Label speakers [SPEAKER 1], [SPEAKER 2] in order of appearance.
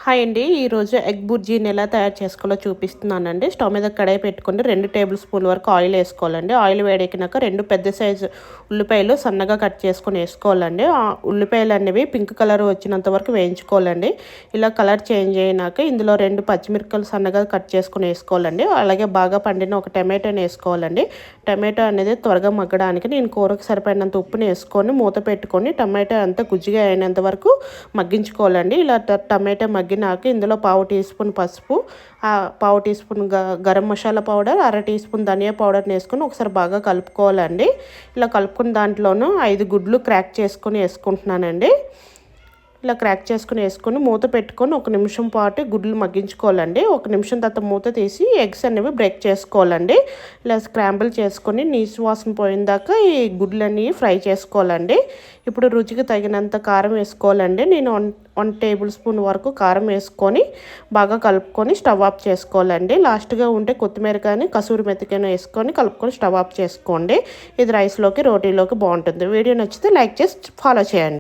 [SPEAKER 1] Hi అండి. ఈరోజు egg బుర్జీని ఎలా తయారు చేసుకోవాలో చూపిస్తున్నానండి. స్టవ్ మీద కడాయి పెట్టుకొని 2 టేబుల్ స్పూన్ల వరకు ఆయిల్ వేసుకోవాలండి. ఆయిల్ వేడెక్కినాక 2 పెద్ద సైజు ఉల్లిపాయలు సన్నగా కట్ చేసుకొని వేసుకోవాలండి. ఆ ఉల్లిపాయలు అనేవి పింక్ కలర్ వచ్చినంత వరకు వేయించుకోవాలండి. ఇలా కలర్ చేంజ్ అయినాక ఇందులో 2 పచ్చిమిరపకాయలు సన్నగా కట్ చేసుకొని వేసుకోవాలండి. అలాగే బాగా పండిన ఒక టమాటోని వేసుకోవాలండి. టమాటో అనేది త్వరగా మగ్గడానికి నేను కూరకు సరిపడినంత ఉప్పుని వేసుకొని మూత పెట్టుకొని టమాటో అంతా గుజ్జుగా అయినంత వరకు మగ్గించుకోవాలండి. ఇలా టమాటో మగ్గినాక ఇందులో పావు టీ స్పూన్ పసుపు, పావు teaspoon garam masala powder, అర టీ స్పూన్ ధనియా పౌడర్ని వేసుకొని ఒకసారి బాగా కలుపుకోవాలండి. ఇలా కలుపుకున్న దాంట్లోనూ 5 గుడ్లు క్రాక్ చేసుకొని వేసుకుంటున్నానండి. ఇలా క్రాక్ వేసుకొని మూత పెట్టుకొని 1 నిమిషం పాటు గుడ్లు మగ్గించుకోవాలండి. 1 నిమిషం తర్వాత మూత తీసి ఎగ్స్ అనేవి బ్రేక్ చేసుకోవాలండి. ఇలా స్క్రాంబుల్ చేసుకొని నీసు వాసన పోయిందాకా ఈ గుడ్లన్నీ ఫ్రై చేసుకోవాలండి. ఇప్పుడు రుచికి తగినంత కారం వేసుకోవాలండి. నేను 1 టేబుల్ స్పూన్ వరకు కారం వేసుకొని బాగా కలుపుకొని స్టవ్ ఆఫ్ చేసుకోవాలండి. లాస్ట్గా ఉంటే కొత్తిమీర కానీ కసూరి మెతికైనా వేసుకొని కలుపుకొని స్టవ్ ఆఫ్ చేసుకోండి. ఇది రైస్లోకి రోటీలోకి బాగుంటుంది. వీడియో నచ్చితే లైక్ చేసి ఫాలో చేయండి.